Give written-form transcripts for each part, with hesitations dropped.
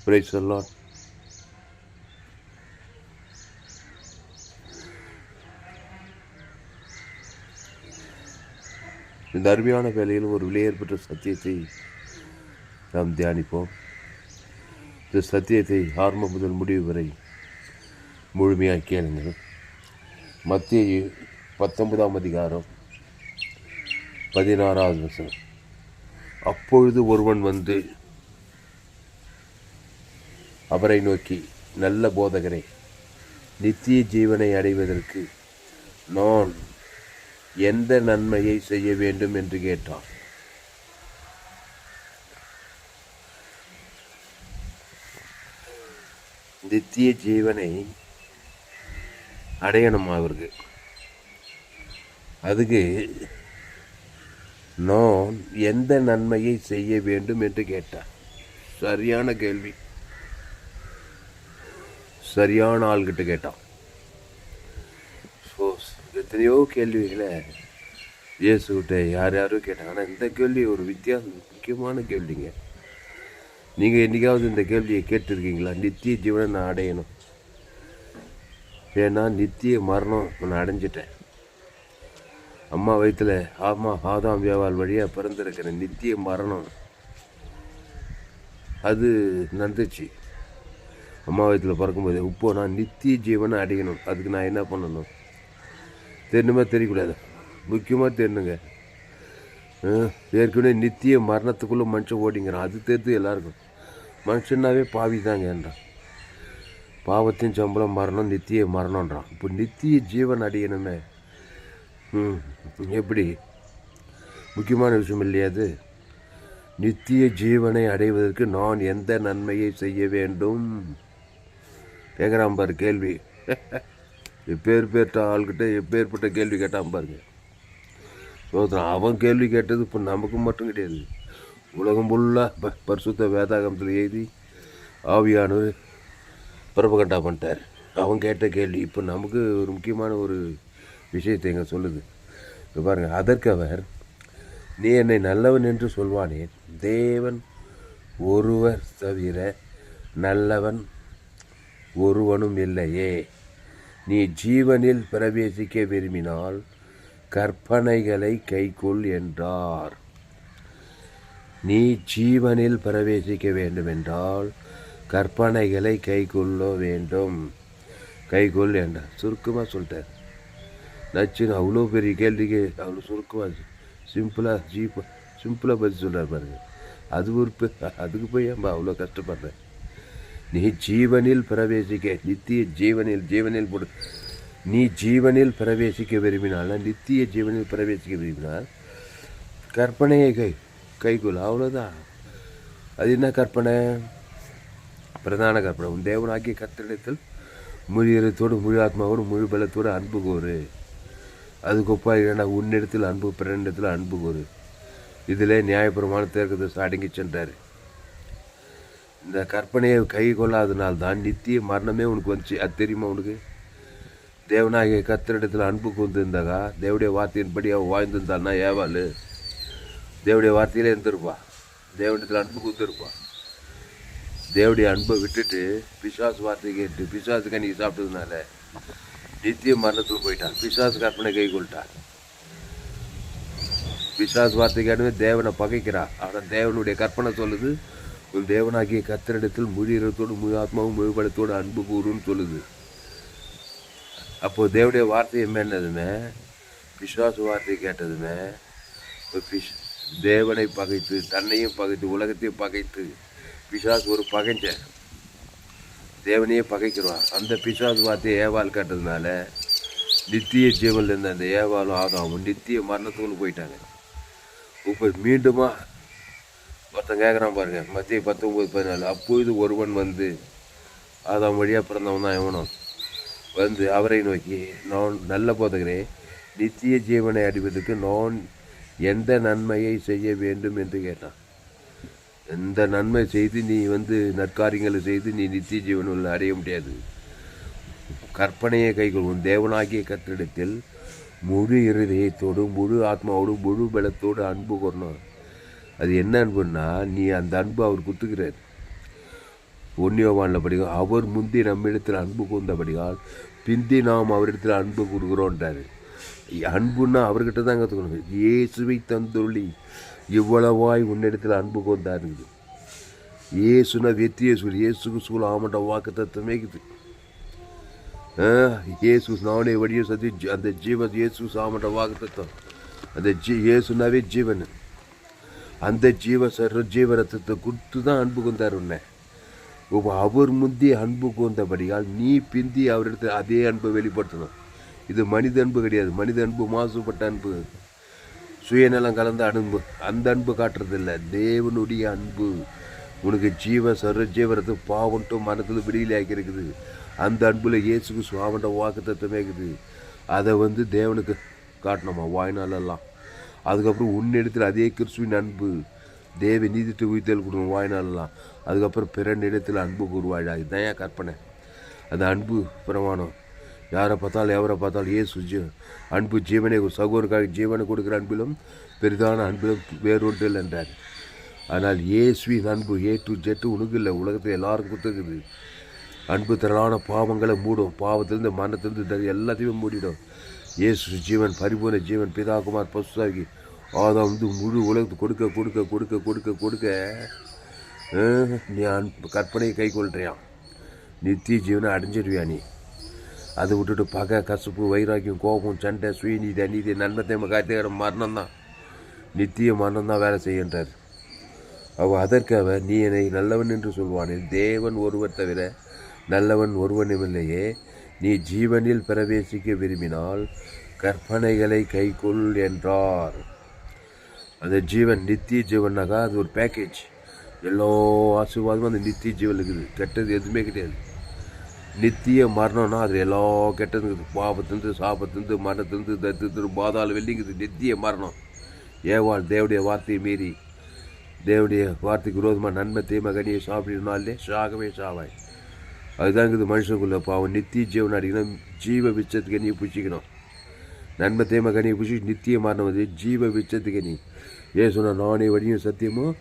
Price எல்லாம். இந்த அருமையான வேலையில் ஒரு விலையேற்பட்ட சத்தியத்தை நாம் தியானிப்போம். இந்த சத்தியத்தை ஆரம்பம் முதல் முடிவு வரை முழுமையாக கேளுங்கள். மத்தேயு 19ஆம் அதிகாரம் 16வது வசனம். அப்பொழுது ஒருவன் வந்து அவரை நோக்கி, நல்ல போதகரே, நித்திய ஜீவனை அடைவதற்கு நான் எந்த நன்மையை செய்ய வேண்டும் என்று கேட்டான். நித்திய ஜீவனை அடையணும் அவருக்கு. அதுக்கு நான் எந்த நன்மையை செய்ய வேண்டும் என்று கேட்டான். சரியான கேள்வி. சரியான ஆள்கிட்ட கேட்டான். எத்தனையோ கேள்விகளை இயேசுகிட்ட யார் யாரும் கேட்டாங்க. ஆனால் இந்த கேள்வி ஒரு முக்கியமான கேள்விங்க. நீங்கள் என்றைக்காவது இந்த கேள்வியை கேட்டிருக்கீங்களா? நித்திய ஜீவனை நான் அடையணும், ஏன்னா நித்திய மரணம் நான் அடைஞ்சிட்டேன். அம்மா வயிற்றில் ஆதாம் வியாபால் வழியாக பிறந்திருக்கிற நித்திய மரணம் அது நடந்துச்சு. அம்மா வயிற்றில் பிறக்கும்போது இப்போ நான் நித்திய ஜீவனை அடையணும். அதுக்கு நான் என்ன பண்ணணும்? தெரியணுமா? தெரியக்கூடாது. முக்கியமாக தெரியணுங்க. ஏற்கனவே நித்திய மரணத்துக்குள்ளே மனுஷன் ஓடிங்கிறான். அது தெரிஞ்சு எல்லாருக்கும். மனுஷனாவே பாவி தாங்கன்றான். பாவத்தின் சம்பளம் மரணம், நித்திய மரணன்றான். இப்போ நித்திய ஜீவன் அடையணுமே, எப்படி? முக்கியமான விஷயம் இல்லையா அது? நித்திய ஜீவனை அடைவதற்கு நான் எந்த நன்மையை செய்ய வேண்டும் கேட்குறான் பாரு கேள்வி. எப்பேற்பட்ட ஆள்கிட்ட எப்பேற்பட்ட கேள்வி கேட்டான் பாருங்க. அவன் கேள்வி கேட்டது இப்போ நமக்கு மட்டும் கிடையாது, உலகம் ஃபுல்லாக பரிசுத்த வேதாகமத்தில் எழுதி ஆவியானவர் பிரபகண்டா பண்ணிட்டார். அவன் கேட்ட கேள்வி இப்போ நமக்கு ஒரு முக்கியமான ஒரு விஷயத்தை எங்க சொல்லுது. இப்போ பாருங்கள். அதற்கு அவர், நீ என்னை நல்லவன் என்று சொல்வானேன், தேவன் ஒருவர் தவிர நல்லவன் ஒருவனும் இல்லையே. நீ ஜீவனில் பிரவேசிக்க விரும்பினால் கற்பனைகளை கைக்கொள் என்றார். நீ ஜீவனில் பிரவேசிக்க வேண்டுமென்றால் கற்பனைகளை கைக்கொள்ள வேண்டும். கைக்கொள் என்றார். சுருக்கமாக சொல்லிட்டார். நச்சுன்னு அவ்வளோ பெரிய கேள்விக்கு அவ்வளோ சுருக்கமாக சிம்பிளாக பதில் சொல்கிறார் பாருங்க. அது ஒரு அதுக்கு போய் ஏன்பா அவ்வளோ கஷ்டப்படுறேன்? நீ ஜீவனில் பிரவேசிக்க, நித்திய ஜீவனில் போடு. நீ ஜீவனில் பிரவேசிக்க விரும்பினால், நித்திய ஜீவனில் பிரவேசிக்க விரும்பினால் கற்பனையை கைகொள். அவ்வளோதான். அது என்ன கற்பனை? பிரதான கற்பனை, உன் தேவனாகிய கர்த்தரிடத்தில் முழு இதயத்தோடு முழு ஆத்மாவோடு முழு பலத்தோடு அன்பு கோரு. அதுக்கு ஒப்பாக உன்னிடத்தில் அன்பு, பிறனிடத்தில் அன்பு கோரு. இதில் நியாயப்பிரமாணத்தை அடங்கி சென்றார். இந்த கற்பனையை கை கொள்ளாதனால்தான் நித்திய மரணமே உனக்கு வந்துச்சு. அது தெரியுமா உனக்கு? தேவனாகிய கர்த்தரிடத்தில் அன்பு கூர்ந்திருந்தாக்கா, தேவடைய வார்த்தையின்படி அவள் வாழ்ந்திருந்தாள்னா ஏவாள் தேவடைய வார்த்தையிலே இருந்திருப்பா. தேவனிடத்தில் அன்பு கூர்ந்திருப்பா. தேவடைய அன்பை விட்டுட்டு பிசாசு வார்த்தை கேட்டு பிசாசு கனிக்கு சாப்பிட்டதுனால நித்திய மரணத்தில் போயிட்டான். பிசாசு கற்பனை கை கொள்ட்டான். பிசாசு வார்த்தை கேட்டுமே தேவனை பகைக்கிறா. ஆனால் தேவனுடைய கற்பனை சொல்லுது, உன் தேவனாகிய கர்த்தரிடத்தில் முழு இதயத்தோடு முழு ஆத்மாவும் முழு பலத்தோடு அன்பு கூறுன்னு சொல்லுது. அப்போது தேவனுடைய வார்த்தை என்னதுமே, பிசாசு வார்த்தை கேட்டதுமே தேவனை பகைத்து, தன்னையும் பகைத்து, உலகத்தையும் பகைத்து, பிசாசு ஒரு பகைஞ்ச தேவனையே பகைக்கிறான். அந்த பிசாசு வார்த்தையை ஏவாள் கேட்டதுனால நித்திய ஜீவனில் இருந்த அந்த ஏவாளும் ஆதாமும் நித்திய மரணத்துக்குள்ள போயிட்டாங்க. இப்போ மீண்டுமா ஒருத்தன் கேட்குறான் பாருங்க, மத்திய 19:14. அப்பொழுது ஒருவன் வந்து, ஆதாம் வழியாக பிறந்தவன் தான் எவனும் வந்து அவரை நோக்கி, நான் நல்ல போதகரே, நித்திய ஜீவனை அடைவதற்கு நான் எந்த நன்மையை செய்ய வேண்டும் என்று கேட்டான். எந்த நன்மை செய்து நீ நற்காரியங்களை செய்து நீ நித்திய ஜீவனில் அடைய முடியாது. கற்பனையை கைகொள்ளும். தேவனாகிய கர்த்தரிடத்தில் முழு இருதயத்தோடு முழு ஆத்மாவோடு முழு பலத்தோடு அன்பு கூறணும். அது என்ன அன்புன்னா, நீ அந்த அன்பு அவர் கொடுத்துக்கிறார். ஒன்னியோவானில் படிக்க அவர் முந்தி நம்மிடத்தில் அன்பு கூர்ந்தபடியால் பிந்தி நாம் அவரிடத்தில் அன்பு கூறுகிறோன்றாரு. அன்புன்னா அவர்கிட்ட தான் கற்றுக்கணும். இயேசுவை தந்துள்ளி இவ்வளவாய் உன்னிடத்தில் அன்பு கூர்ந்தாருங்குது. இயேசுனா வெற்றியை சொல்லி இயேசுக்கு சூழ் ஆமண்ட வாக்கு தத்துவமே இருக்குது. இயேசு நானே வழியை சதி அந்த ஜீவன் இயேசு சாமண்ட வாக்கு தத்துவம். அந்த இயேசுனாவே ஜீவன். அந்த ஜீவரத்தத்தை கொடுத்து தான் அன்பு கொண்டார் உன்னை. அவர் முந்தி அன்பு கூர்ந்தபடியால் நீ பிந்தி அவரிடத்தில் அதே அன்பை வெளிப்படுத்தணும். இது மனித அன்பு கிடையாது. மனித அன்பு மாசுபட்ட அன்பு, சுயநலம் கலந்த அன்பு. அந்த அன்பு காட்டுறதில்லை, தேவனுடைய அன்பு. உனக்கு ஜீவரத்து பாவன்ட்டும் மனத்தில் விடியில் ஆக்கியிருக்குது. அந்த அன்பில் இயேசுக்கு சுவாமண்ட வாக்கு தத்துவமே இருக்குது. அதை தேவனுக்கு காட்டணுமா வாய்நாளெல்லாம். அதுக்கப்புறம் உன்னிடத்தில் அதே கிறிஸ்துவின் அன்பு தேவ நீதிட்டு உயிர்த்தல் கொடுக்கணும் வாய்நாளெல்லாம். அதுக்கப்புறம் பிறன் இடத்தில் அன்பு கூறுவாழா. இதுதான் ஏன் கற்பனை. அந்த அன்பு பிரமாணம். யாரை பார்த்தாலும் எவரை பார்த்தாலும் இயேசு அன்பு ஜீவனை சகோதரருக்காக ஜீவனை கொடுக்குற அன்பிலும் பெரிதான அன்பிலும் வேறொன்று இல்லை என்றார். ஆனால் இயேசுவின் அன்பு A to Z உனக்கு இல்லை, உலகத்தில் எல்லாருக்கும் கொடுத்துருக்குது. அன்பு திரளான பாவங்களை மூடும். பாவத்திலிருந்து மரணத்திலிருந்து எல்லாத்தையுமே மூடிடும். இயேசு ஜீவன், பரிபூர்ண ஜீவன், பிதாகுமார் பசுதாகி ஆதாம் முழு உலகத்துக்கு கொடுக்க கொடுக்க கொடுக்க கொடுக்க கொடுக்க நீ கற்பனையை கை கொள்றியான். நித்திய ஜீவனை அடைஞ்சிடுவியா நீ. அதை விட்டுட்டு பகை, கசப்பு, வைராக்கியம், கோபம், சண்டை, சுயநீதி, அநீதி, நன்மத்தை காத்திக்கிற மரணம் தான், நித்திய மரணம் தான் வேலை செய்கின்றார். அதற்காக நீ என்னை நல்லவன் என்று சொல்வானில் தேவன் ஒருவர் தவிர நல்லவன் ஒருவனுமில்லையே. நீ ஜீவனில் பிரவேசிக்க விரும்பினால் கற்பனைகளை கைக்கொள் என்றார். அந்த ஜீவன் நித்திய ஜீவனாக அது ஒரு பேக்கேஜ். எல்லா ஆசீர்வாதமும் அந்த நித்திய ஜீவன் இருக்குது. கெட்டது எதுவுமே கிடையாது. நித்திய மரணம்னா அது எல்லா கெட்டது இருக்குது. பாபத்திலிருந்து, சாபத்திலிருந்து, மரணத்திலிருந்து, தத்துலேருந்து, பாதாள வெள்ளிங்குது நித்திய மரணம். ஏவாள் தேவடைய வார்த்தையை மீறி தேவடைய வார்த்தைக்கு விரோதமாக நன்மை தீமை கனியை சாப்பிடணும்னாலே சாகவே சாவாய். அதுதான் இருக்குது மனுஷனுக்குள்ள பாவம். நித்திய ஜீவன் அடிக்கணும். ஜீவ விச்சத்துக்கு கனியை பிடிச்சிக்கணும். நன்மை தீமை கனியை பிடிச்சி நித்திய மரணம் ஜீவ விச்சத்துக்கு கனி. ஏசுனா நானே வழியும் சத்தியமும்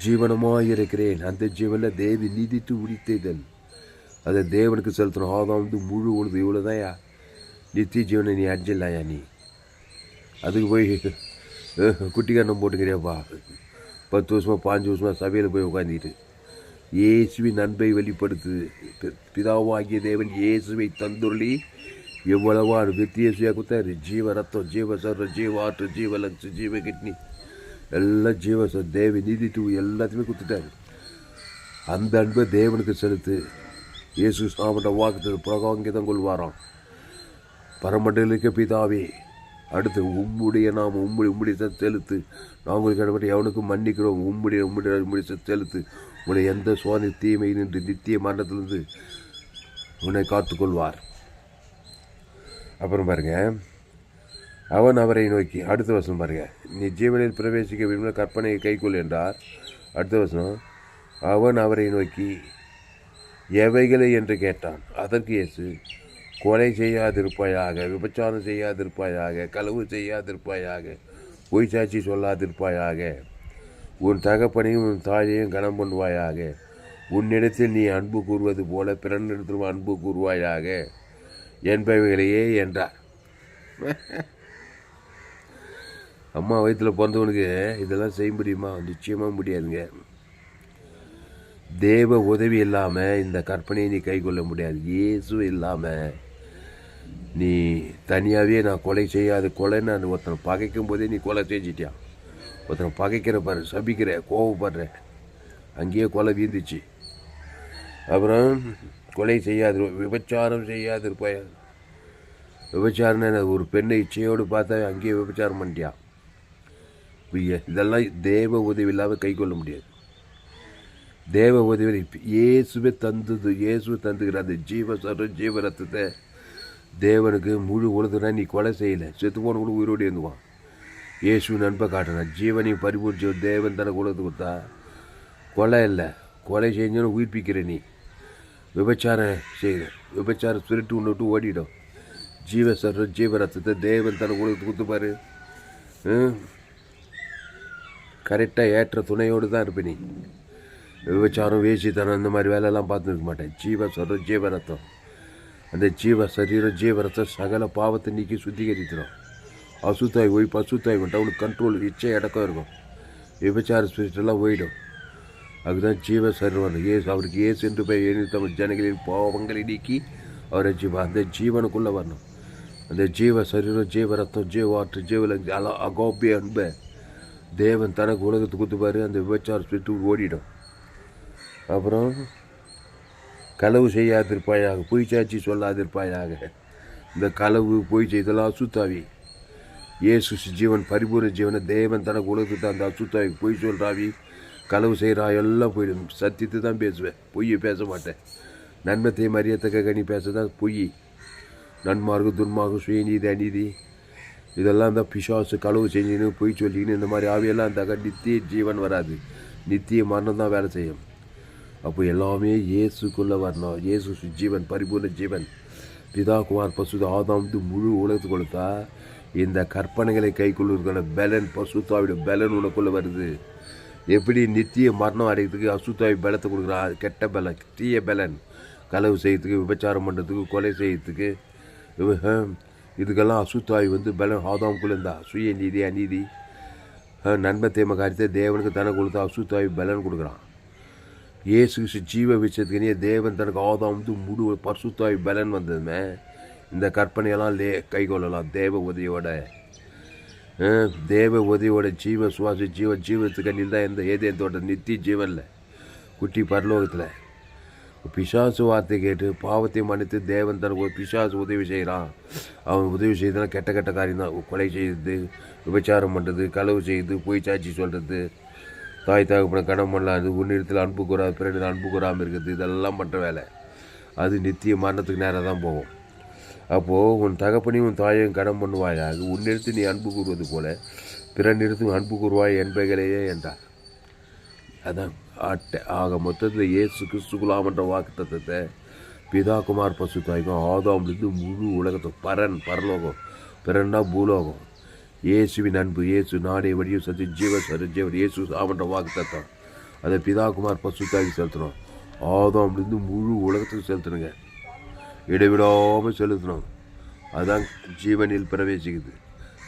ஜீவனமாக இருக்கிறேன். அந்த ஜீவனில் தேவி நீதித்து உரித்ததன் அதை தேவனுக்கு செலுத்தணும். ஆதாம் முழு உழுது இவ்வளோதான்யா நித்திய ஜீவனை நீ அடிச்சிடலாயா. நீ அதுக்கு போய் குட்டிக்காரணம் போட்டுக்கிறியாப்பா. 10 வருஷமாக 5 வருஷமாக சபையில் போய் உட்காந்துக்கிட்டு இயேசுவின் அன்பை வெளிப்படுத்து. பிதாவாகிய தேவன் இயேசுவை தந்துள்ளி எவ்வளவா வித்தியாசியாக கொடுத்தாரு. ஜீவ ரத்தம், ஜீவ சர்வ, ஜீவ ஆற்று, ஜீவ லங்ஸ், ஜீவ கிட்னி எல்லாம் ஜீவ தேவ நீதி டூ எல்லாத்தையுமே கொடுத்துட்டாரு. அந்த அன்பை தேவனுக்கு செலுத்து. இயேசு சாமண்ட வாக்கு பிரகாங்கிதம் கொள்வாராம். பரமண்டலுக்கு பிதாவே அடுத்து உம்முடைய நாம் உம்முடைய செலுத்து. நாங்கள் கடப்பட்டு எவனுக்கும் மன்னிக்கிறோம். உம்முடைய செலுத்து. உன்னை எந்த சோதனை தீமை நின்று நித்திய மரணத்திலிருந்து உன்னை காத்துக்கொள்வார். அப்புறம் பாருங்க, அவன் அவரை நோக்கி அடுத்த வசனம் பாருங்க, நீ ஜீவனில் பிரவேசிக்க விரும்பின கற்பனையை கைக்கொள் என்றார். அடுத்த வசனம், அவன் அவரை நோக்கி எவைகளை என்று கேட்டான். அதற்கு இயேசு, கொலை செய்யாதிருப்பாயாக, விபச்சாரம் செய்யாதிருப்பாயாக, களவு செய்யாதிருப்பாயாக, பொய் சாட்சி சொல்லாதிருப்பாயாக, உன் தகப்பனையும் உன் தாயையும் கனம் பண்ணுவாயாக, உன்னிடத்தில் நீ அன்பு கூறுவது போல பிறனிடத்திலும் அன்பு கூறுவாயாக என்பவைகளையே என்றார். அம்மா வயிற்றில் பிறந்தவனுக்கு இதெல்லாம் செய்ய முடியுமா? நிச்சயமாக முடியாதுங்க. தேவ உதவி இல்லாமல் இந்த கற்பனையை நீ கை கொள்ள முடியாது. இயேசு இல்லாமல் நீ தனியாகவே நான் கொலை செய்யாது, கொலைன்னு அந்த ஒருத்தனை பகைக்கும் போதே நீ கொலை செஞ்சிட்டியான். ஒருத்தனை பகைக்கிற பாரு, சபிக்கிற, கோவப்படுற, அங்கேயே கொலை வீந்துச்சு. அப்புறம் கொலை செய்யாது, விபச்சாரம் செய்யாது இருப்பாயா. விபச்சாரம்னு ஒரு பெண்ணை இச்சையோடு பார்த்தா அங்கேயே விபச்சாரம் பண்ணிட்டியான். இதெல்லாம் தேவ உதவி இல்லாமல் கை கொள்ள முடியாது. தேவ உதவி இயேசுவே தந்துக்கிற அந்த ஜீவரத்தத்தை தேவனுக்கு முழு உலகத்துனா நீ கொலை செய்யலை, செத்து போன கூட உயிரோடு இருந்துவான். இயேசு நண்பை காட்டினான். ஜீவனையும் பரிபூர்த்தி தேவன் தனக்கு உலகத்து கொடுத்தா கொலை இல்லை. கொலை செஞ்சோன்னு உயிர்ப்பிக்கிற நீ. விபச்சாரம் செய்கிற, விபச்சாரம் ஸ்பிரிட்டு ஒன்று விட்டு ஓடிடும். ஜீவரத்தத்தை தேவன் தனக்கு உலகத்து கொடுத்துப்பாரு. கரெக்டாக ஏற்ற துணையோடு தான் இருப்ப நீ. விபச்சாரம் வேசித்தனம் இந்த மாதிரி வேலையெல்லாம் பார்த்துருக்க மாட்டேன். ஜீவ சொல்கிற ஜீவ ரத்தம், அந்த ஜீவ சரீரம் ஜீவ ரத்தம் சகல பாவத்தை நீக்கி சுத்திகரித்துடும். அசுத்தாய் போய் பசுத்தாய் வந்துட்டு அவனுக்கு கண்ட்ரோல் இச்சை அடக்கம் இருக்கும். விபச்சார ஸ்பிரிட்டெல்லாம் போயிடும். அதுதான் ஜீவ சரீரம். அவருக்கு ஏசு என்று போய் தமிழ் ஜனங்களின் பாவங்களை நீக்கி அவரை அந்த ஜீவனுக்குள்ளே வரணும். அந்த ஜீவ சரீரம் ஜீவ ரத்தம் ஜீவாற்று ஜீவலங்கு அகோபிய அன்பை தேவன் தனக்கு உலகத்துக்கு கொடுத்துப்பாரு. அந்த விபச்சார ஸ்பிரிட்டு ஓடிடும். அப்புறம் களவு செய்யாதிருப்பாயாக, பொய் சாட்சி சொல்லாதிருப்பாயாக. இந்த களவு பொய் செய்தெல்லாம் அசுத்தாவி. இயேசு ஜீவன் பரிபூர்ண ஜீவனை தேவன் தனக்கு உலகத்துக்கு அந்த அசுத்தாவி பொய் சொல்கிறாவி களவு செய்கிறா எல்லாம் போயிடும். சத்தியத்தை தான் பேசுவேன், பொய்யை பேச மாட்டேன். நன்மத்தை மரியத்தக்க கனி பேச தான் பொய். நன்மார்க்கு துன்மார்க்கு சுயநீதி அநீதி இதெல்லாம் தான் பிசாசு களவு செஞ்சுன்னு பொய் சொல்லிக்கின்னு இந்த மாதிரி ஆவியெல்லாம் இருந்தாக்க நித்திய ஜீவன் வராது. நித்திய மரணம் தான் வேலை செய்யும். அப்போ எல்லாமே இயேசுக்குள்ளே வரணும். இயேசு ஜீவன் பரிபூர்ண ஜீவன். பிதா குமார் பசுத ஆதாம் முழு உலகத்து கொடுத்தா இந்த கற்பனைகளை கைக்குள்ள பலன் பசுத்தாவிட பலன் உனக்குள்ளே வருது. எப்படி நித்திய மரணம் அடைகிறதுக்கு அசுத்தாவி பலத்தை கொடுக்குறான். கெட்ட பலன் தீய பலன் களவு செய்யறதுக்கு விபச்சாரம் பண்ணுறதுக்கு கொலை செய்யறதுக்கு இதுக்கெல்லாம் அசுத்தாவி பலன் ஆதாமுக்குள்ளே இருந்தா சுய நீதி அநீதி நன்மை தேம காரியத்தை தேவனுக்கு தனக்கு கொடுத்தா அசுத்தாவி பலன் கொடுக்குறான். இயேசு ஜீவ விஷயத்துக்குனே தேவன் தனக்கு ஆதாம் முழு பசுத்தாவி பலன் வந்ததுமே இந்த கற்பனையெல்லாம் கை கொள்ளலாம். தேவ உதவியோட ஜீவ சுவாச ஜீவத்துக்கு அண்ணில் தான் இந்த ஏதேன் தோட்டம் நித்திய ஜீவனில் குட்டி பரலோகத்தில். பிசாசு வார்த்தை கேட்டு பாவத்தை மன்னித்து தேவன் தனக்கு ஒரு பிசாசு உதவி செய்கிறான். அவன் உதவி செய்தனா கெட்ட கெட்ட காரியம் தான். கொலை செய்யுது, விபச்சாரம் பண்ணுறது, களவு செய்யுது, பொய் சாட்சி சொல்கிறது, தாய் தகப்பனை கடன் பண்ணலாது, உன்னிடத்தில் அன்பு கூறாது பிறகு அன்பு கூறாமல் இருக்குது, இதெல்லாம் பண்ணுற வேலை. அது நித்திய மரணத்துக்கு நேராக தான் போகும். அப்போது உன் தகப்பனையும் உன் தாயையும் கடன் பண்ணுவாயாக, உன்னிடத்து நீ அன்பு கூறுவது போல பிறனிடத்து அன்பு கூறுவாய் என்பவைகளையே என்றார். அதான் ஆக மொத்தத்தில் இயேசு கிறிஸ்துக்குள்ளாமன்ற வாக்கு தத்துவத்தை பிதா குமார் பசுத்தாய்க்கும் ஆதாம்லேருந்து முழு உலகத்தை பரலோகம் பிறன்னா பூலோகம் இயேசுவின் அன்பு. இயேசு நாடே வழியும் சத்தி ஜீவன் இயேசு ஆமன்ற வாக்கு தத்துவம் அதை பிதா குமார் பசுத்தாய்க்கு செலுத்தணும். ஆதாம்லேருந்து முழு உலகத்துக்கு செலுத்தணுங்க, இடைவிடாமல் செலுத்தணும். அதுதான் ஜீவனில் பிரவேசிக்குது,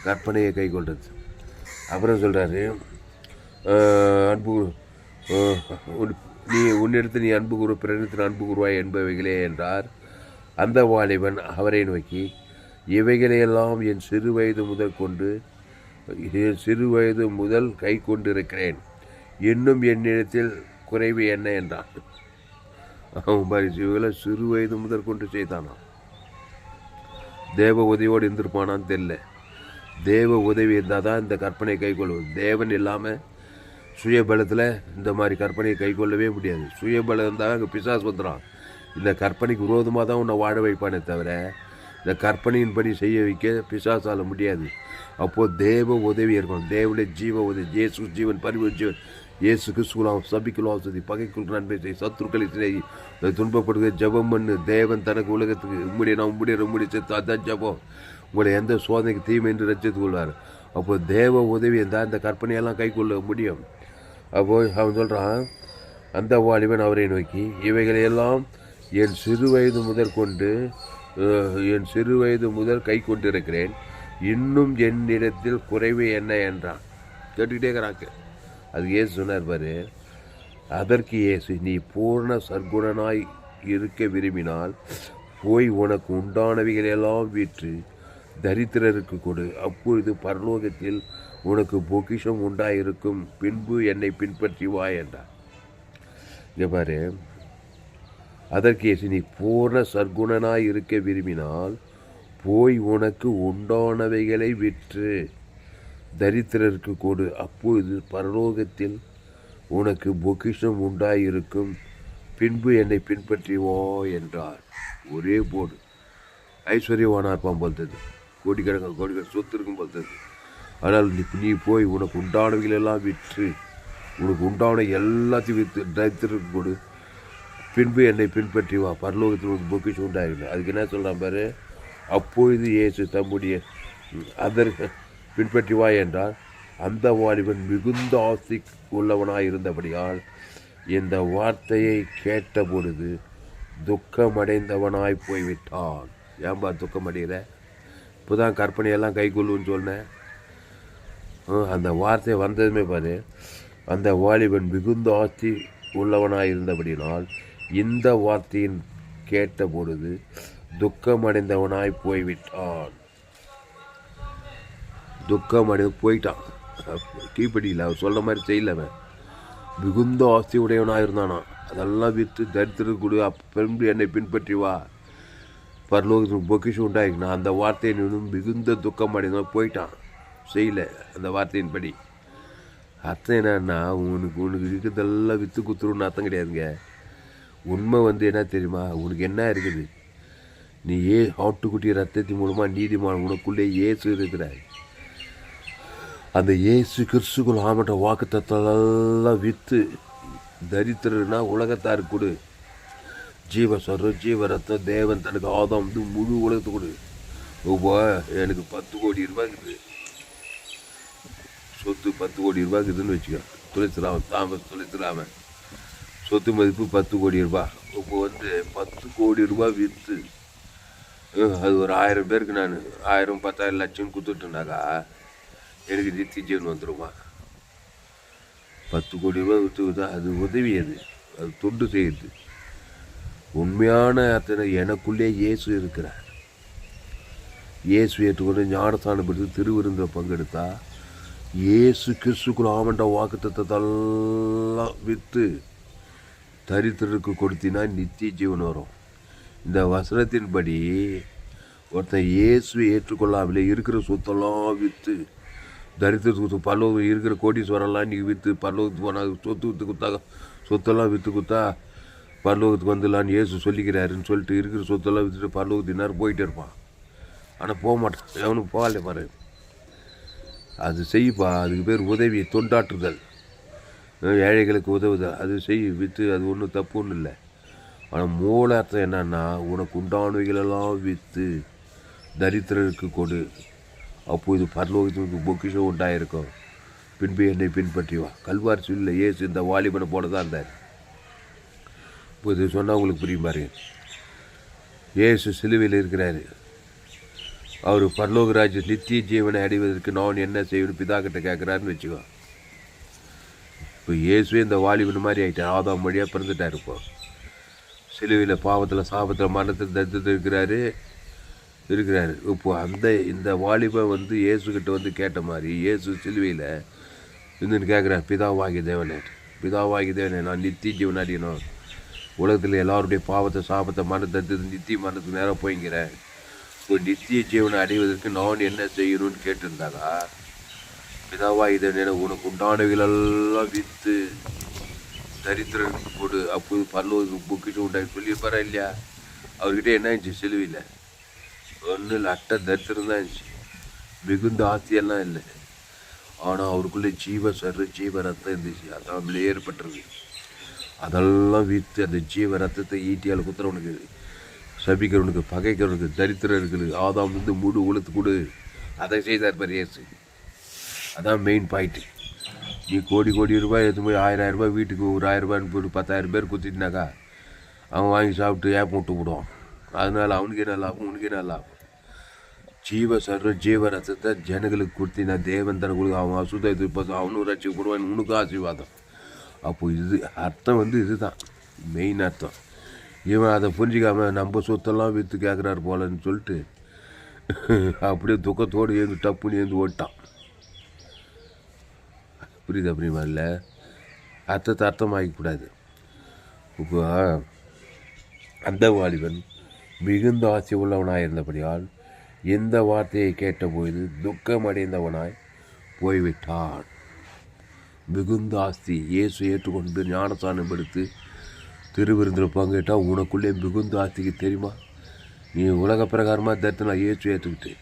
கற்பனையை கை கொள்வது. அப்புறம் சொல்கிறாரு, அன்பு உன்னிடத்து நீ அன்பு கூறு பிறனிடத்தில் அன்பு கூறுவாய் என்பவைகளே என்றார். அந்த வாலிபன் அவரை நோக்கி, இவைகளையெல்லாம் என் சிறு வயது முதல் கை கொண்டிருக்கிறேன், இன்னும் என்னிடத்தில் குறைவு என்ன என்றான். அவன் இவங்களை சிறு வயது முதல் கொண்டு செய்தானான். தேவ உதவியோடு இருந்திருப்பானான்னு தெரியல. தேவ உதவி இருந்தால் தான் இந்த கற்பனை கை கொள்வது. தேவன் இல்லாமல் சுயபலத்தில் இந்த மாதிரி கற்பனையை கை கொள்ளவே முடியாது. சுயபலம் இருந்தால் அங்கே பிசாசு வந்துடும். இந்த கற்பனைக்கு விரோதமாக தான் உன்னை வாழ வைப்பானே தவிர இந்த கற்பனையின்படி செய்ய வைக்க பிசாசால முடியாது. அப்போது தேவ உதவி இருக்கணும். தேவனுடைய ஜீவ உதவி. இயேசு ஜீவன் பரிவு ஜீவன். இயேசு கிறிஸ்துலாம் சபிக்கலாம் சதி பகைக்குள் நன்மை செய் சத்துருக்களை சிநேகி துன்பப்படுகிற ஜபம் பண்ணு. தேவன் தனக்கு உலகத்துக்கு உம்முடைய செத்து அதான் ஜபம். உங்களை எந்த சோதனைக்கு தீமை என்று ரசித்து கொள்வார். அப்போது தேவ உதவி இருந்தால் இந்த கற்பனையெல்லாம் கை கொள்ள முடியும். அப்போது அவன் சொல்கிறான், அந்த வாலிபன் அவரை நோக்கி, இவைகளையெல்லாம் என் சிறு வயது முதல் கை கொண்டிருக்கிறேன், இன்னும் என்னிடத்தில் குறைவு என்ன என்றான். கேட்டுக்கிட்டே இருக்கிறாங்க. அது ஏசு சொன்னார் பாரு. அதற்கு இயேசு, நீ பூர்ண சர்க்குணனாய் இருக்க விரும்பினால் போய் உனக்கு உண்டானவைகளெல்லாம் விற்று தரித்திரருக்கு கொடு, அப்பொழுது பரலோகத்தில் உனக்கு பொக்கிஷம் உண்டாயிருக்கும், பின்பு என்னை பின்பற்றி வா என்றார். இங்கே பாரு, அதற்கு இயேசு, நீ பூர்ண சர்க்குணனாய் இருக்க விரும்பினால் போய் உனக்கு உண்டானவைகளை விற்று தரித்திரருக்கு கொடு, அப்பொழுது பரலோகத்தில் உனக்கு பொக்கிஷம் உண்டாயிருக்கும், பின்பு என்னை பின்பற்றி வா என்றார். ஒரே போடு. ஐஸ்வர்யவானா இருப்பான் போல்தது, கோடிக்கணக்கான சொத்து இருக்கும் போல்தது. ஆனால் நீ போய் உனக்கு உண்டானவைகளெல்லாம் விற்று உனக்கு உண்டான எல்லாத்தையும் விற்று தரித்திரருக்கு கொடு, பின்பு என்னை பின்பற்றி வா, பரலோகத்தில் உனக்கு பொக்கிஷம் உண்டாயிருக்கும். அதுக்கு என்ன சொல்கிறான் பாரு. அப்பொழுது இயேசு தம்முடைய அதற்கு பின்பற்றி வா என்றார். அந்த வாலிபன் மிகுந்த ஆஸ்தி உள்ளவனாக இருந்தபடியால் இந்த வார்த்தையை கேட்ட பொழுது துக்கமடைந்தவனாய் போய்விட்டான். ஏன்பா துக்கமடைகிற? இப்போ தான் கற்பனையெல்லாம் கைகொள்ளுன்னு சொன்னேன். அந்த வார்த்தை வந்ததுமே பாரு, அந்த வாலிபன் மிகுந்த ஆஸ்தி உள்ளவனாய் இருந்தபடினால் இந்த வார்த்தையின் கேட்ட பொழுது துக்கமடைந்தவனாய் போய்விட்டான். துக்கமடைந்து போயிட்டான். கீழ்படியில் அவர் சொல்ல மாதிரி செய்யலவன். மிகுந்த ஆஸ்தி உடையவனாக இருந்தானா. அதெல்லாம் விற்று தரித்திரம் கொடு, அப்போ என்னை பின்பற்றி வா, பரலோகத்துக்கு பொக்கிஷம் உண்டாயிக்கணும். அந்த வார்த்தையை நின்றும் மிகுந்த துக்கம் அடைந்தான், போயிட்டான். செய்யலை அந்த வார்த்தையின்படி. அர்த்தம் என்னன்னா, உனக்கு இருக்கிறதெல்லாம் விற்று குத்துருன்னு அர்த்தம் கிடையாதுங்க. உண்மை என்ன தெரியுமா? உனக்கு என்ன இருக்குது? நீ ஆட்டுக்குட்டி ரத்தத்தின் மூலமாக நீதிமான் உனக்குள்ளே இயேசு இருக்கிறாய். அந்த இயேசு கிறிஸ்துக்குள் ஆமட்ட வாக்குத்தத்தெல்லாம் விற்று தரித்திரன்னா உலகத்தாருக்கு கொடு. ஜீவ சொல்கிறோம், ஜீவ ரத்தம் தேவன் தனக்கு ஆதாம் வந்து முழு உலகத்தை கொடு. எனக்கு 10 கோடி ரூபாய் இருக்குது, சொத்து 10 கோடி ரூபாய் இருக்குதுன்னு வச்சுக்கோ. துளைச்சிடாமன் சொத்து மதிப்பு 10 கோடி ரூபாய். இப்போ 10 கோடி ரூபாய் விற்று அது ஒரு 1000 பேருக்கு நான் 1000 10,000 லட்சம் கொடுத்துட்டேனாக்கா எனக்கு நித்திய ஜீவன் வந்துடுமா? 10 கோடி ரூபாய் விற்றுக்குதா? அது உதவி, அது தொண்டு செய்யுது. உண்மையான அத்தனை எனக்குள்ளே இயேசு இருக்கிறார். இயேசு ஏற்றுக்கொண்டு ஞானஸ்தானம் பெற்று திருவிருந்தில் பங்கெடுத்தா இயேசு கிறிஸ்துக்குள் ஆமண்ட வாக்குத்தத்தெல்லாம் விற்று தரித்திரருக்கு கொடுத்தினா நித்திய ஜீவன் வரும். இந்த வசனத்தின்படி ஒருத்தன் இயேசுவை ஏற்றுக்கொள்ளாமலே இருக்கிற சொத்தெல்லாம் விற்று தரித்திரத்துக்கு பரலோகம் இருக்கிற கோடீஸ்வரெல்லாம் இன்றைக்கி விற்று பரலோகத்துக்கு போனால் சொத்து விற்று கொடுத்தாங்க. சொத்தெல்லாம் விற்று கொடுத்தா பரலோகத்துக்கு வந்துடலான்னு இயேசு சொல்லிக்கிறாருன்னு சொல்லிட்டு இருக்கிற சொத்தெல்லாம் விற்றுட்டு பரலோகத்துக்கு நேரம் போயிட்டே இருப்பான். ஆனால் போக மாட்டான். அவனுக்கு போகல பாரு. அது செய்ப்பா. அதுக்கு பேர் உதவி, தொண்டாற்றுதல், ஏழைகளுக்கு உதவுதல். அது செய், விற்று. அது ஒன்றும் தப்பு ஒன்றும் இல்லை. ஆனால் மூல அர்த்தம் என்னன்னா, உனக்கு உண்டானவைகளெல்லாம் விற்று தரித்திரருக்கு கொடு. அப்போ இது பரலோகத்துக்கு பொக்கிஷம் உண்டாயிருக்கும். பின்பு என்னை பின்பற்றி வா. கல்வாரி சொல்ல இயேசு இந்த வாலிபனை போல தான் இருந்தார். இப்போ இது சொன்னால் உங்களுக்கு புரியும் பாருங்க. இயேசு சிலுவையில் இருக்கிறாரு. அவர் பரலோக ராஜ்யம் நித்திய ஜீவனை அடைவதற்கு நான் என்ன செய்யணும் பிதா கிட்ட கேட்குறாருன்னு வச்சுக்கோ. இப்போ இயேசுவே இந்த வாலிபன் மாதிரி ஆகிட்டார். ஆதாம் வழியாக பிறந்துட்டார். இப்போ சிலுவையில் பாவத்தில் சாபத்தில் மரணத்தில் தரித்திரத்தில் இருக்கிறாரு. இப்போ இந்த வாலிபன் இயேசுக்கிட்ட கேட்ட மாதிரி இயேசு சிலுவையில் இருந்துன்னு கேட்குறார், பிதாவாகி தேவனே நான் நித்திய ஜீவன் அடையணும், உலகத்தில் எல்லாருடைய பாவத்தை சாபத்தை மரணத்தை நித்திய மரணத்துக்கு நேரம் போய்ங்கிறேன், இப்போ நித்திய ஜீவனை அடைவதற்கு நான் என்ன செய்யணும்னு கேட்டிருந்தாங்க. பிதாவாகி தேவனே உனக்கு உண்டானவைகளெல்லாம் விற்று தரித்திரனுக்கு கொடு, அப்போது பரலோகத்துக்கு பொக்கிஷம் உண்டாகி சொல்லியிருப்பாரா இல்லையா? அவர்கிட்ட என்ன இருந்துச்சு சிலுவையில்? ஒன்றும் இல்லை, அட்டை தரித்திரம் தான் இருந்துச்சு. மிகுந்த ஆசையெல்லாம் இல்லை. ஆனால் அவருக்குள்ளே ஜீவ ரத்தம் இருந்துச்சு. அதான் அவங்களே ஏற்பட்டுருது. அதெல்லாம் விற்று அந்த ஜீவ ரத்தத்தை ஈட்டியால் குத்துறவனுக்கு, சபிக்கிறவனுக்கு, பகைக்கிறவனுக்கு, தரித்திரம் இருக்குது, ஆதாம் முழு உலகத்து கொடு. அதை செய்தார் பாரு இயேசு. அதான் மெயின் பாயிண்ட்டு. நீ கோடி ரூபாய் எடுத்து போய் 1000 ரூபாய் வீட்டுக்கு ஒரு 1000 ரூபாய்னு போட்டு 10,000 பேர் குத்தினாக்கா அவன் வாங்கி சாப்பிட்டு ஏப்ப விட்டு விடுவான். அதனால் அவனுக்கு என்ன லாபம், உனக்கு என்ன லாபம்? ஜீவ ரத்தத்தை ஜனங்களுக்கு கொடுத்தினா தேவன் தன கொடுக்க அவன் அசுத்தத்தை இப்போ அவனும் ரட்சிக்கப்படுவான், உனக்கும் ஆசீர்வாதம். அப்போது இது அர்த்தம் இதுதான் மெயின் அர்த்தம். இவன் அதை புரிஞ்சிக்காமல் நம்ம சொத்தெல்லாம் விற்று கேட்குறாரு போலன்னு சொல்லிட்டு அப்படியே துக்கத்தோடு ஏந்து டப்புன்னு ஏந்து ஓட்டான். புரியுது? அப்படிமா இல்லை, அர்த்தத்தை அர்த்தமாகக்கூடாது. இப்போ அந்த வாலிபன் மிகுந்த ஆசை உள்ளவனாய் இருந்தபடியால் இந்த வார்த்தையை கேட்டபோது துக்கமடைந்தவனாய் போய்விட்டான். மிகுந்த ஆஸ்தி இயேசு ஏற்றுக்கொண்டு ஞானஸ்தானம் எடுத்து திருவிருந்தில் பங்கிட்டால் உனக்குள்ளே மிகுந்த ஆஸ்திக்கு தெரியுமா? நீ உலக பிரகாரமாக தரித்தனா இயேசு ஏற்றுக்கிட்டு,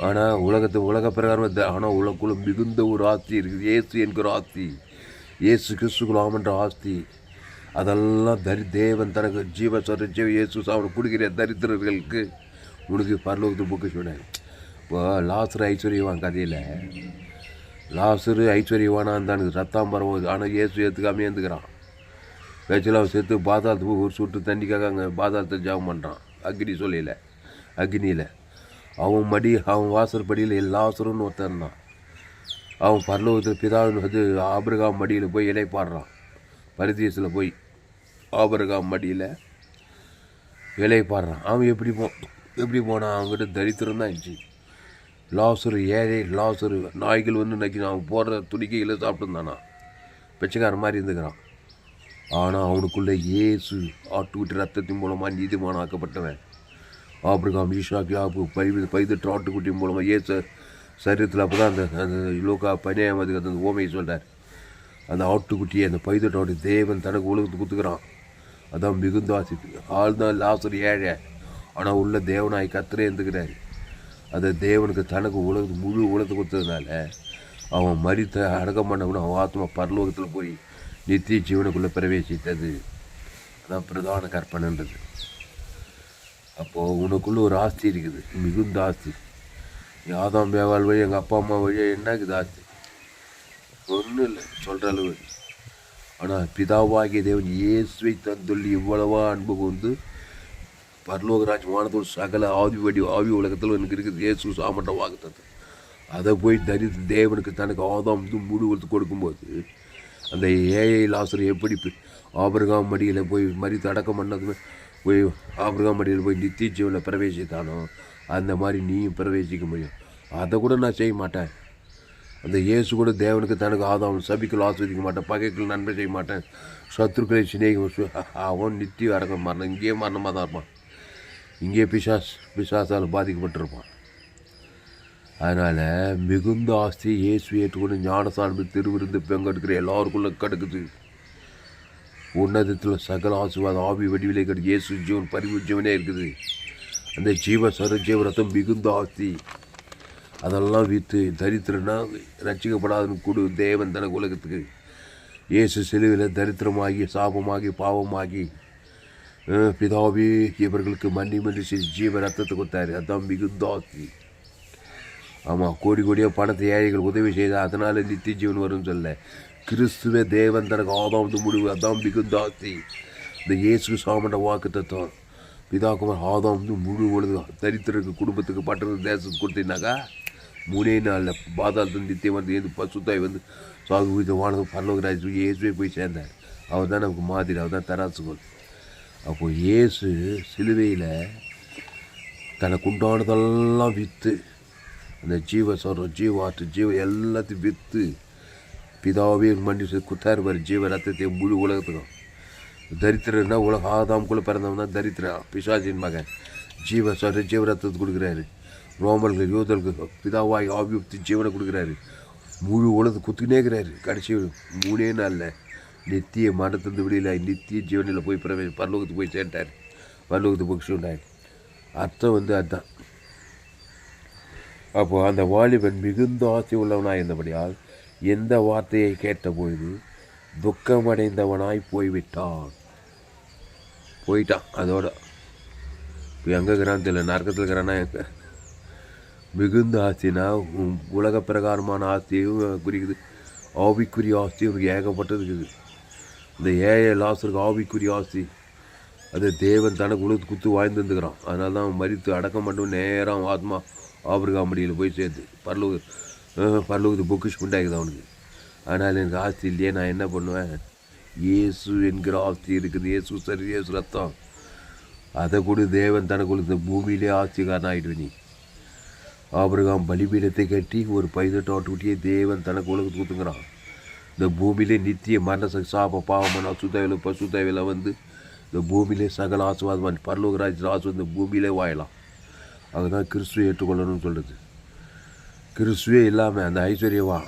ஆனால் உலக பிரகாரமாக ஆனால் உனக்குள்ளே மிகுந்த ஒரு ஆஸ்தி இருக்குது. இயேசு என்கிற ஆஸ்தி, இயேசு கிறிஸ்துக்குள் ஆமன்ற ஆஸ்தி. அதெல்லாம் தேவன் தனக்கு ஜீவ இயேசு அவனை கொடுக்கிற தரித்திரர்களுக்கு உனக்கு பரலோகத்து பொக்கிஷம் சொன்னார். இப்போ லாசர் ஐஸ்வர்யவான் கதையில் லாசரு ஐஸ்வர்யவானா இருந்தானுங்க, சத்தாம் பரவோது. ஆனால் இயேசு ஏற்றுக்காமே இருந்துக்கிறான். பேச்சலாவை சேர்த்து பாதாளத்துக்கு ஒரு சுட்டு தண்ணிக்காக அங்கே பாதாளத்தில் ஜாபம் பண்ணுறான். அக்னியில் அவன் வாசற்படியில் லாசருன்னு ஒருத்தன் தான். அவன் பரலோகத்தில் பிதாவின் வந்து ஆபிரகாம் மடியில் போய் இலைப்பாடுறான். பரதேசில் போய் ஆபிரகாம் மடியில் இலைப்பாடுறான். அவன் எப்படி போனான்? அவங்ககிட்ட தரித்திரம் தான் இருந்துச்சு. லாசரு ஏழை, லாசரு நாய்கள் வந்து நக்கினான். அவன் போடுற துணிக்கையில் சாப்பிட்டுருந்தானா, பிச்சைக்காரன் மாதிரி இருந்துக்கிறான். ஆனால் அவனுக்குள்ளே இயேசு ஆட்டுக்குட்டி ரத்தத்தின் மூலமாக நீதிமான் ஆக்கப்பட்டவன். ஆபிரகாம், ஈசாக்கு, யாப்பு, 18 ஆட்டுக்குட்டி மூலமாக இயேசு சரீரத்தில். அப்போ தான் அந்த லோகா 15 அந்த ஓமையை சொல்கிறார். அந்த ஆட்டுக்குட்டியை, அந்த 18 ஆட்டு தேவன் தனக்கு உலகத்துக்கு குத்துக்கிறான். அதான் மிகுந்த ஆசிப்பு. ஆள் தான் லாசர் ஏழை, ஆனால் உள்ள தேவனாய் கத்திரே இருந்துக்கிறாரு. அந்த தேவனுக்கு தனக்கு முழு உலகத்தை கொடுத்ததுனால அவன் மரித்த அடக்கம் பண்ணவனும் அவன் ஆத்மா பரலோகத்தில் போய் நித்திய ஜீவனுக்குள்ளே பிரவேசித்தது. அதான் பிரதான கற்பனைன்றது. அப்போது உனக்குள்ளே ஒரு ஆஸ்தி இருக்குது, மிகுந்த ஆஸ்தி. யாதாம் வேவாள் வழி, எங்கள் அப்பா அம்மா வழியாக என்ன இருக்குது ஆஸ்தி? ஒன்றும் இல்லை சொல்கிற அளவு. ஆனால் பிதாவாகிய தேவன் இயேசுவை தந்துள்ளி இவ்வளவா அன்பு கொண்டு பரலோகராஜ் வானத்தோடு சகல ஆவி உலகத்தில் எனக்கு இருக்குது. இயேசு சாமட்ட வாக்குத்தது. அதை போய் தேவனுக்கு தனக்கு ஆதாம் முழு கொடுக்கும்போது அந்த ஏஐ லாசர் எப்படி ஆபிரகாம் மடியில் போய் மரித்து அடக்கம் பண்ணதுமே போய் ஆபிரகாம் மடியில் போய் நித்திய ஜீவனில் பிரவேசித்தானோ, அந்த மாதிரி நீயும் பிரவேசிக்க முடியும். அதை கூட நான் செய்ய மாட்டேன். அந்த இயேசு கூட தேவனுக்கு தனக்கு ஆதாம் சபிக்கள் ஆஸ்வதிக்க மாட்டேன், பகைகள் நன்மை செய்ய மாட்டேன், சத்ருக்களை சிநேகம். அவன் நித்திய அடக்கம் மரணம், இங்கேயே மரணமாக தான் இருப்பான். இங்கே பிசாசால் பாதிக்கப்பட்டிருப்பான். அதனால் மிகுந்த ஆஸ்தி இயேசு ஏற்றுக்கொண்டு ஞானசான்மை திருவிருந்து பங்கெடுக்கிற எல்லாருக்குள்ளே கிடக்குது. உன்னதத்தில் சகல ஆசீர்வாதம் ஆவி வடிவிலே கிடைக்கும். இயேசு ஜீவன் பரிவு ஜீவனே இருக்குது. அந்த ஜீவ ரத்தம் மிகுந்த ஆஸ்தி. அதெல்லாம் விற்று தரித்திரனா ரட்சிக்கப்படாதுன்னு கொடு தேவன் தனக்கு உலகத்துக்கு. இயேசு சிலுவையில் தரித்திரமாகி சாபமாகி பாவமாகி பிதாவே இவர்களுக்கு மன்னி ஜீவ ரத்தத்தை கொடுத்தாரு. அதுதான் மிகுந்த ஆஸ்தி. ஆமாம், கோடியாக பணத்தை ஏழைகள் உதவி செய்தால் அதனால் நித்திய ஜீவன் வரும்னு சொல்ல. கிறிஸ்துவே தேவன் தனக்கு ஆதாம் முடிவு. அதான் மிகுந்த ஆஸ்தி. இந்த இயேசு சாமண்ட வாக்கு தத்துவம். பிதாகுமார் ஆதாம் முழு உலக தரித்திரக்கு குடும்பத்துக்கு பட்டணத்து தேசத்துக்கு கொடுத்தீங்கன்னாக்கா 3 நாளில் பாதாளத்து நித்தியம் வந்து எது பசுத்தாய் வந்து சாகு வீட்டு வானது பரலோகராஜ் இயேசுவே போய் சேர்ந்தார். அவர் தான் நமக்கு மாதிரி, அவர் தான் தராசுகோல். அப்போது இயேசு சிலுவையில் தனக்கு உண்டானதெல்லாம் விற்று அந்த ஜீவாற்று எல்லாத்தையும் விற்று பிதாவே மண்டி குத்தார் வர ஜீவ ரத்தத்தை முழு உலகத்துக்கும். தரித்திரன்னா ஆதாம்குள்ளே பிறந்தவன் தான் தரித்திரன், பிசாசின் மகன். ஜீவ ரத்தத்தை கொடுக்குறாரு. ரோமர்கள் யூதர்களுக்கு பிதாவாய் ஆவியுக்தி ஜீவனை கொடுக்குறாரு. முழு உலகத்தை குத்துனேக்கிறாரு. கடைசி 3 நாளில் நித்திய மனத்திலிருந்து வெளியில் நித்திய ஜீவனில் போய் பரலோகத்துக்கு போய் சேர்ந்தார். பரலோகத்துக்கு பொக்கிஷுண்டார். அர்த்தம் வந்து அதுதான். அப்போது அந்த வாலிபன் மிகுந்த ஆசை உள்ளவனாய் இருந்தபடியால் எந்த வார்த்தையை கேட்டபொழுது துக்கமடைந்தவனாய் போய்விட்டான். அதோட இப்போ எங்கே இருக்கிறான்னு தெரியல, நரக்கத்தில் இருக்கிறான்னா எங்கே. மிகுந்த ஆஸ்தினா உலக பிரகாரமான ஆஸ்தியும் குறிக்குது, ஆவிக்குரிய ஆஸ்தியும் ஏகப்பட்டது இருக்குது. இந்த ஏழை லாசருக்கு ஆவிக்குரிய ஆஸ்தி. அது தேவன் தனக்கு உலகத்து குத்து வாழ்ந்துருந்துக்கிறான். அதனால தான் அவன் மரித்து அடக்கம் மட்டும் நேரம் ஆத்மா ஆபிரகாம் மடியில் போய் சேர்த்து பரலோகத்து பொக்கிஷ் உண்டாக்குது அவனுக்கு. ஆனால் எனக்கு ஆஸ்தி இல்லையே, நான் என்ன பண்ணுவேன்? இயேசு என்கிற ஆஸ்தி இருக்குது. இயேசு ரத்தம். அதை கூட தேவன் தனக்கு உள்ள பூமியிலே ஆஸ்திகாரன் ஆகிடுவேன். நீ ஆபிரகாம் பலிபீடத்தை கட்டி ஒரு 18 ஆட்டுக்குட்டியை தேவன் தனக்கு உலகத்து கொடுத்துங்கிறான். இந்த பூமியிலே நித்திய மரண சாப பாவமான அசுத்தாவில் பசுத்தாவில் வந்து இந்த பூமியிலே சகல ஆசுவாதமான பரலோகராஜ் ஆசு இந்த பூமியிலே வாழலாம். அதுதான் கிறிஸ்துவை ஏற்றுக்கொள்ளணும்னு சொல்கிறது. கிறிஸ்துவே இல்லாமல் அந்த ஐஸ்வர்யவான்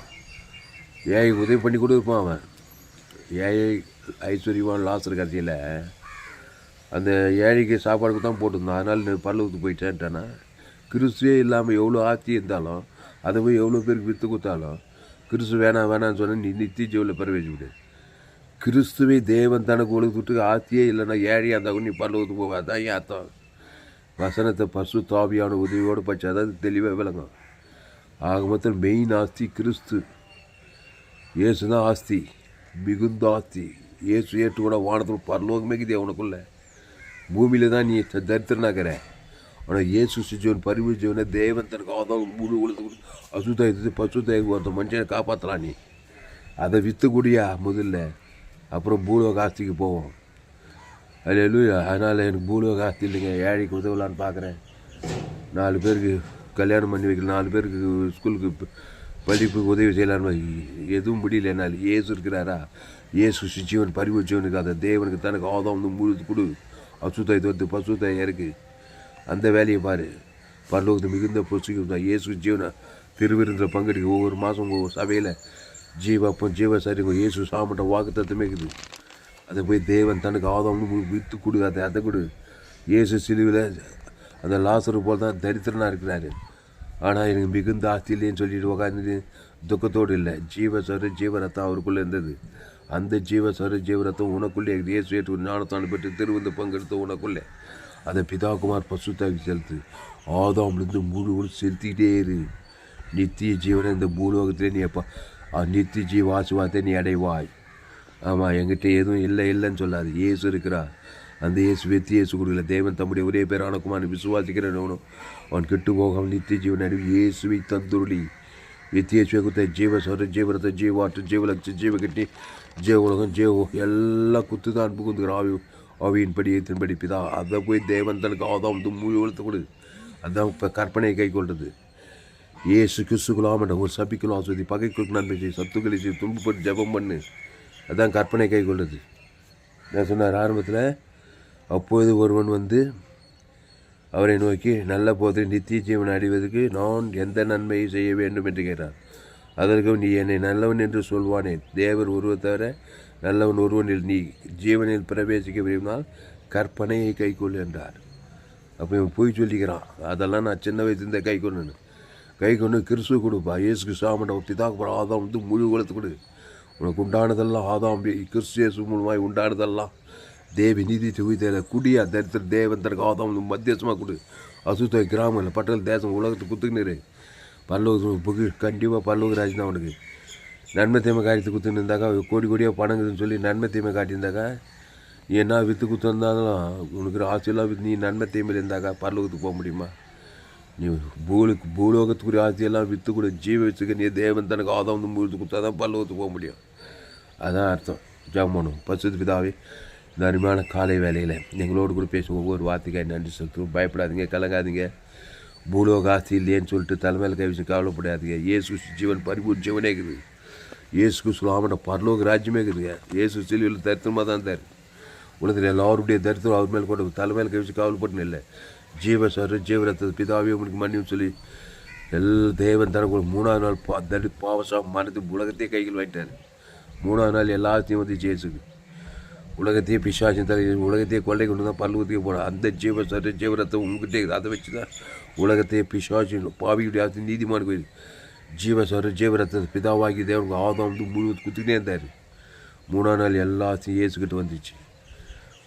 ஏஐ உதவி பண்ணி கூட இருப்பான். அவன் ஏஐ ஐஸ்வர்யவான் லாசர் கடைசியில் அந்த ஏழைக்கு சாப்பாடுக்கு தான் போட்டிருந்தான். அதனால் பரலோகத்துக்கு போயிட்டேன்ட்டானா. கிறிஸ்துவே இல்லாமல் எவ்வளோ ஆஸ்தி இருந்தாலும் அதை போய் எவ்வளோ பேருக்கு விற்று கொடுத்தாலும் கிறிஸ்து வேணான்னு சொன்னால் நீ நித்திய ஜீவனில் பிரவேசிக்க. கிறிஸ்துவை தேவன் தனக்கு உலகத்துக்கு ஆஸ்தியே இல்லைன்னா ஏழையாக இருந்தால் கூட நீ பரலோகத்துக்கு போக. அதான் ஏன் அர்த்தம். வசனத்தை பசு தாவியான உதவியோடு பச்சு, அதாவது தெளிவாக விளங்கும். ஆக மொத்தம் மெயின் ஆஸ்தி கிறிஸ்து. இயேசு தான் ஆஸ்தி, மிகுந்த ஆஸ்தி. இயேசு ஏற்றுக்கூட வானத்தில் பரலோகமே இருக்குது உனக்குள்ள. பூமியில் தான் நீ தரித்திரனாக்கிற. ஆனால் இயேசு செஞ்சவன் பரிபூஜவனை தேவன் தனக்கு ஆதாம் முழு உலகத்து அசுத்தாயத்து பசுத்தாய் ஒருத்த மனுஷனை காப்பாற்றலாம். நீ அதை விற்று கூடியா முதல்ல, அப்புறம் பூலோக ஆஸ்திக்கு போவோம். அல்லேலூயா. அதனால் எனக்கு பூலோக ஆஸ்தி இல்லைங்க, ஏழைக்கு உதவலான்னு பார்க்குறேன். 4 பேருக்கு கல்யாணம் பண்ணி வைக்கல, 4 பேருக்கு ஸ்கூலுக்கு படிப்புக்கு உதவி செய்யலான்னு எதுவும் முடியல. என்னால் இயேசு இருக்கிறாரா? இயேசு ஜீவன் பரிபூஜவனுக்கு அதை தேவனுக்கு தனக்கு ஆதாம் முழு கொடு. அசுத்தாய் தோற்று பசுத்தாய் இருக்கு. அந்த வேலையை பாரு. பரலோகத்தை மிகுந்த பொசுக்கு தான் இயேசு ஜீவனை திருவிருந்தில் பங்கெடுக்க ஒவ்வொரு மாதம் ஒவ்வொரு சபையில் ஜீவப்பம் ஜீவ சரிங்க இயேசு சாமட்ட வாக்கு தத்துவமே இருக்குது. அதை போய் தேவன் தனக்கு ஆதாம்னு விற்று கொடு. அதை கொடு. இயேசு சிலுவில் அந்த லாசரு போல் தான் தரித்திரனாக இருக்கிறாரு. ஆனால் எனக்கு மிகுந்த ஆஸ்தி இல்லைன்னு சொல்லிட்டு உட்காந்து துக்கத்தோடு இல்லை. ஜீவசரு ஜீவரத்தம் அவருக்குள்ளே இருந்தது. அந்த ஜீவசரு ஜீவரத்தம் உனக்குள்ளே இயேசு ஏற்று ஞானத்தான பெற்று திருவந்து பங்கெடுத்து உனக்குள்ளே அதை பிதாகுமார் பசுத்தாக்கி செலுத்து. ஆதாம்லேருந்து முழு செலுத்திக்கிட்டே இரு. நித்திய ஜீவனை இந்த பூலோகத்திலே நீ எப்போ நித்திய ஜீவ ஆசுவாத்தை நீ அடைவாய். ஆமாம், என்கிட்ட எதுவும் இல்லைன்னு சொல்லாது. இயேசு இருக்கிறா. அந்த இயேசு வெற்றி இயேசு கொடுக்கல. தேவன் தம்முடைய ஒரே பேரான குமாரனை விசுவாசிக்கிறவனும் அவன் கெட்டு போகாமல் நித்திய ஜீவன் அடைவு இயேசுவை தந்துருளி. வெற்றி இயேசுவை கொடுத்த ஜீவ சொர ஜீவரத்தை ஜீவாற்று ஜீவலட்சி ஜீவ கட்டி ஜீவ உலகம் ஜீவ எல்லாம் குத்து தான் புகுந்துக்கிற ஆவியின்படி ஏற்றின்படி பிதா. அதை போய் தேவன் தனக்கு ஆதாம் முழு வளர்த்து கொடு. அதுதான் இப்போ கற்பனையை கை கொள்வது. இயேசு கிறிஸ்துக்குள்ளாம ஒரு சபிக்குள் ஆஸ்வதி பகைக்குள் நன்மை செய்ய சத்துக்களை செய்ய துன்பப்பட்டு ஜெபம் பண்ணு. அதுதான் கற்பனை கை கொள்வது. நான் சொன்னார் ஆரம்பத்தில், அப்போது ஒருவன் வந்து அவரை நோக்கி நல்ல போதை நித்திய ஜீவன் அடைவதற்கு நான் எந்த நன்மையை செய்ய வேண்டும் என்று கேட்டார். அதற்கு நீ என்னை நல்லவன் என்று சொல்வானேன். தேவர் ஒருவர் தவிர நல்லவன் ஒருவனில் நீ ஜீவனில் பிரவேசிக்க விரும்பினால் கற்பனையை கை கொள் என்றார். அப்போ இவன் போய் சொல்லிக்கிறான். அதெல்லாம் நான் சின்ன வயசுலேருந்தே கை கொண்டு கிறிஸ்துவ கொடுப்பா. இயேசுக்கு சாமண்ட பிதாக்கு ஆதாம் வந்து முழு வளர்த்து கொடு. உனக்கு உண்டானதெல்லாம் ஆதாம் கிறிஸ்து இயேசு மூலமாய் உண்டானதெல்லாம் தேவி நீதி துவித்தையில் குடியா தரித்திர தேவன் தனக்கு ஆதாம் மத்தியசமாக கொடு. அசுத்தாய் கிராமம் இல்லை பட்டல் தேசம் உலகத்துக்கு குத்துக்கினு பல்லோக கண்டிப்பாக பல்லோக ராஜ் தான் அவனுக்கு. நன்மை தீமை காரியத்தை குத்துன்னு இருந்தாக்கா கோடி கோடியாக பணங்குதுன்னு சொல்லி நன்மை தீமை காட்டியிருந்தாக்கா நீ என்ன விற்று குத்துருந்தாலும் உனக்கு ஆசையெல்லாம் நீ நன்மை தீமையில் இருந்தாக்கா பரலோகத்துக்கு போக முடியுமா? நீ பூலோகத்துக்குரிய ஆசையெல்லாம் விற்று கூட ஜீவ வச்சுக்க நீ தேவன் தனக்கு ஆதாம் வந்து முழுத்து கொடுத்தா தான் பரலோகத்துக்கு போக முடியும். அதான் அர்த்தம். ஜாமனும் பசுத்து பிதாவே இந்த அருமையான காலை வேலையில் எங்களோடு கூட பேச ஒவ்வொரு வார்த்தைக்காய் நன்றி செலுத்துவோம். பயப்படாதீங்க, கலங்காதீங்க. பூலோக ஆஸ்தி இல்லையேன்னு சொல்லிட்டு தலைமையில் கை வச்சு கவலைப்படாதீங்க. இயேசு ஜீவன் பரிபூர்ண ஜீவனே இருக்குது. இயேசுக்கு சொல்லாமட்ட பரலோக ராஜ்யமே இருக்குதுங்க. இயேசு சிலுவையில் தரித்திரமாக தான் இருந்தார். உலகத்தில் எல்லாருடைய தரித்திரம் அவர் மேலே கூட தலைமையில் கை வச்சு கவலைப்பட்டுன்னு இல்லை. ஜீவசரு ஜீவரத்தை பிதாவே உங்களுக்கு மன்னியும் சொல்லி தேவன் தனக்கு 3ஆவது நாள் பாவசம் மனது உலகத்தையே கைகள் வாங்கிட்டார். 3ஆவது நாள் எல்லாத்தையும் வந்து ஜேசுக்கு உலகத்தையே பிசாசின் தலை உலகத்தையே கொள்ளை கொண்டு தான் பல்லவத்தையே போனார். அந்த ஜீவசரு ஜீவரத்தை உங்ககிட்டே அதை வச்சு தான் உலகத்தையே பிசாசின் பாவியுடைய ஆஸ்தி நீதிமான கோயில். ஜீவசரு ஜீவரத்தை பிதாவாகி தேவனுக்கு ஆதாம் வந்து முழு குத்துக்கிட்டே இருந்தார். 3ஆவது நாள் எல்லா ஆஸ்தியும் இயேசுக்கிட்ட வந்துச்சு.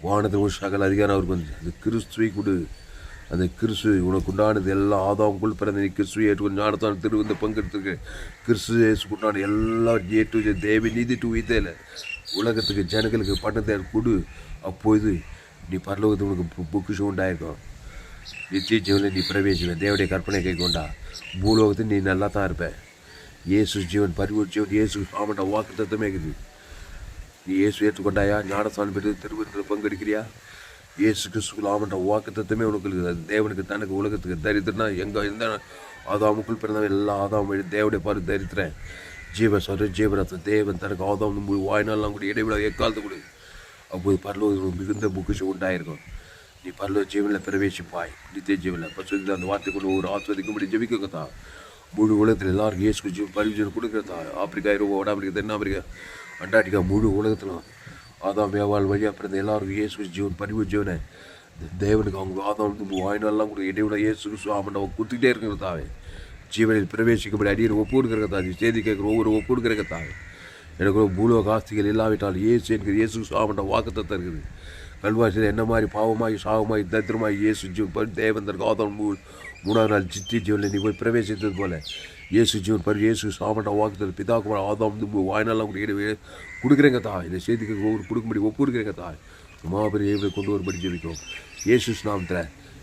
வானத்தை சகல அதிகாரம் அவருக்கு வந்துச்சு. அந்த கிறிஸ்துவை கொடு. அந்த கிறிஸ்து உனக்கு உண்டானது எல்லாம் ஆதாமுக்குள் பிறந்த நீ கிறிஸ்துவை ஏற்றுக்கொண்டு ஞானத்தான திருவந்த பங்கெடுத்துருக்கு. கிறிஸ்து ஏற்றுக்குண்டான எல்லாம் ஏற்று தேவி நீதி டு வீத்தையில் உலகத்துக்கு ஜனங்களுக்கு பட்டத்தை கொடு. அப்போது நீ பரலோகத்துக்கு உனக்கு பொக்கிஷம் உண்டாயிருக்கும். நிச்சய ஜீவனில் நீ பிரவேசிப்பேன். தேவடைய கற்பனை கை கொண்டா பூலோகத்தில் நீ நல்லா தான் இருப்பேன். இயேசு ஜீவன் பரிபூர்ண ஜீவன் இயேசு ஆமண்ட வாக்கு தத்துவமே இருக்குது. நீ இயேசு ஏற்றுக்கொண்டாயா? ஞானஸ்தானம் பெற்று திருவிருந்தில் பங்கெடுக்கிறியா? இயேசு கிறிஸ்துக்குள் ஆமண்ட வாக்கு தத்துவமே உனக்கு இருக்குது. தேவனுக்கு தனக்கு உலகத்துக்கு தரித்திரனா எந்த ஆதாமுக்குள் பிறந்தவன் எல்லா ஆதாம் வழி தேவடைய பாரு தரித்திரன். ஜீவசரு ஜீவரத்தை தேவன் தனக்கு ஆதாம் முழு வாய்நாள்லாம் கூட இடைவிழா எக்காலத்து கொடு. அப்போது பரலோக மிகுந்த பொக்கிஷம் உண்டாயிருக்கும். நீ பரலோக ஜீவனில் பிரவேசிப்பாய். நித்திய ஜீவனில் பசுதில் அந்த வார்த்தை கொண்டு ஒரு ஆஸ்வதிக்கும்படி ஜெபிக்கத்தா. முழு உலகத்தில் எல்லாருக்கும் இயேசு ஜீவன் பரிவிஜன் கொடுக்குறதா. ஆப்பிரிக்கா, ஐரோப்பா, வட ஆப்பிரிக்கா, தென்னாப்பிரிக்கா, அண்டார்டிகா முழு உலகத்தில் ஆதாம் வியாபாரம் வழியாக பிறந்த எல்லாருக்கும் இயேசு ஜீவன் பரிவு ஜீவனை தேவனுக்கு அவங்க ஆதாம் வந்து வாய்நாள்லாம் கூட இடைவிட இயேசு ஆமண்ட கொடுத்துக்கிட்டே இருக்கிறதாவே. ஜீவனில் பிரவேசிக்கப்படி அடியில் ஒப்பு கொடுக்குறதா. செய்தி கேட்குற ஒவ்வொரு ஒப்பு கொடுக்குறதாவே. எனக்கு பூலோக ஆஸ்திகள் இல்லாவிட்டால் இயேசு என்கிற இயேசு ஆமண்ட வாக்குத்தத்தை இருக்குது. கல்வாசியில் என்ன மாதிரி பாவமாகி சாவமாகி தத்திரமாகி இயேசு ஜீவன் தேவன் தனக்கு ஆதாம் 3ஆவது நாள் சித்தி ஜீவனில் நீ போய் பிரவேசித்தது போல இயேசு ஜீவன் பரி இயேசு சாமட்ட வாக்குத்தல் பிதாக்குமார் ஆதாம் வந்து வாய்நாளாக கொடுக்குறேங்க தாய். இந்த செய்திக்கு ஒவ்வொரு கொடுக்கும்படி ஒப்புருக்கிறேங்க தாய். மாபெரிய ஏவலை கொண்டு வரும்படி ஜெபிக்கிறோம் இயேசு நாமத்தில்.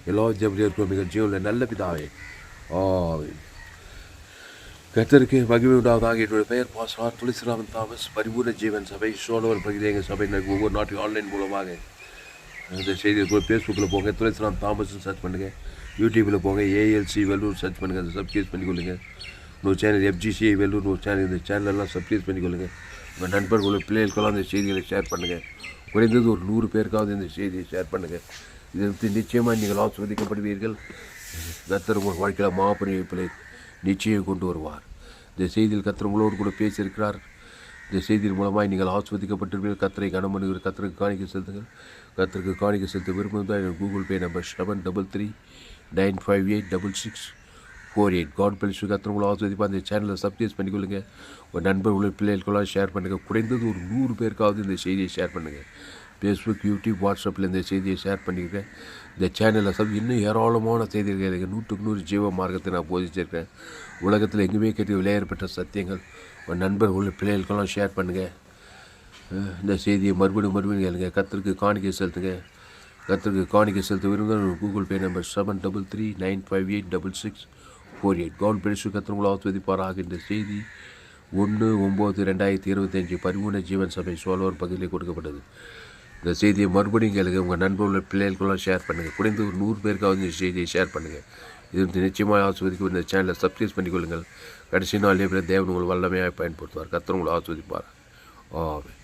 எல்லா ஜெபத்தையும் இருக்கிறோம் மிக ஜீவனில் நல்ல பிதாவே. ஆமென். கர்த்தருக்கு மகிமை உண்டாவதாக. என்னுடைய பெயர் பாஸ்டர் துளசிராமன் தாமஸ். பரிபூர்ண ஜீவன் சபை சோழவன் பகுதி எங்கள் சபை ஒவ்வொரு நாட்டுக்கும் ஆன்லைன் மூலமாக இந்த செய்தியை ஃபேஸ்புக்கில் போங்க, துளசிராம் தாமஸ்ன்னு சர்ச் பண்ணுங்கள். யூடியூப்பில் போங்க, ஏஎல்சி வெல்லூர் சர்ச் பண்ணுங்கள், அதை சப்ஸ்கிரைப் பண்ணிக்கொள்ளுங்கள். இன்னொரு சேனல் FGCI வெல்லூர் ஒரு சேனல், இந்த சேனலெல்லாம் சப்ஸ்கிரைப் பண்ணிக்கொள்ளுங்கள். உங்கள் நண்பர்கள் பிள்ளைகளுக்கெல்லாம் இந்த செய்திகளை ஷேர் பண்ணுங்கள். குறைந்தது ஒரு 100 பேருக்காவது இந்த செய்தியை ஷேர் பண்ணுங்கள். இதற்கு நிச்சயமாக நீங்கள் ஆசீர்வதிக்கப்படுவீர்கள். கர்த்தர் உங்கள் வாழ்க்கையில் மாபெரிய பிள்ளை நிச்சயம் கொண்டு வருவார். இந்த செய்தியில் கர்த்தர் உங்களோடு கூட பேசியிருக்கிறார். இந்த செய்தியின் மூலமாக நீங்கள் ஆஸ்வதிக்கப்பட்டிருப்பீர்கள். கர்த்தரை கனம் பண்ணுகிற கர்த்தருக்கு காணிக்கை செலுத்துங்கள். கர்த்தருக்கு காணிக்கை செலுத்த விரும்புவதால் எனக்கு Google Pay number 7339586648. God bless you. கர்த்தர் உங்களை ஆஸ்வதிப்பாக. அந்த சேனலை சப்ஸ்கிரைப் பண்ணிக்கொள்ளுங்கள். உங்கள் நண்பர்கள் பிள்ளைகளுக்கெல்லாம் ஷேர் பண்ணுங்கள். குறைந்தது ஒரு 100 பேருக்காவது இந்த செய்தியை ஷேர் பண்ணுங்கள். ஃபேஸ்புக், யூடியூப், வாட்ஸ்அப்பில் இந்த செய்தியை ஷேர் பண்ணிக்கிறேன். இந்த சேனலில் இன்னும் ஏராளமான செய்திகள் எனக்கு 100க்கு 100 ஜீவ மார்க்கத்தை நான் போதிச்சிருக்கேன். உலகத்தில் எங்குமே கேட்டு விளையாடப்பட்ட சத்தியங்கள் உங்கள் நண்பர்கள் பிள்ளைகளுக்கெல்லாம் ஷேர் பண்ணுங்கள். இந்த செய்தியை மறுபடியும் கேளுங்க. கர்த்தருக்கு காணிக்கை செலுத்துங்க. கர்த்தருக்கு காணிக்கை செலுத்த விரும்புகிற Google Pay number 7339586648. God bless you. கர்த்தர் உங்களை ஆசீர்வதிப்பாராக. இந்த செய்தி 1/9/2025 பரிபூர்ண ஜீவன் சபை சோழவர் பகுதியில் கொடுக்கப்பட்டது. இந்த செய்தியை மறுபடியும் கேளுங்க. உங்கள் நண்பர்கள் பிள்ளைகளுக்கெல்லாம் ஷேர் பண்ணுங்கள். குறைந்து ஒரு 100 பேருக்காவது இந்த செய்தியை ஷேர் பண்ணுங்கள். இது நிச்சயமாக ஆஸ்வதிக்கும். இந்த சேனலை சப்ஸ்கிரைப் பண்ணிக்கொள்ளுங்கள். கடைசி நாள் தேவன் உங்கள் வல்லமையாக பயன்படுத்துவார். கர்த்தர் உங்களை ஆஸ்வதிப்பார். ஆமென்.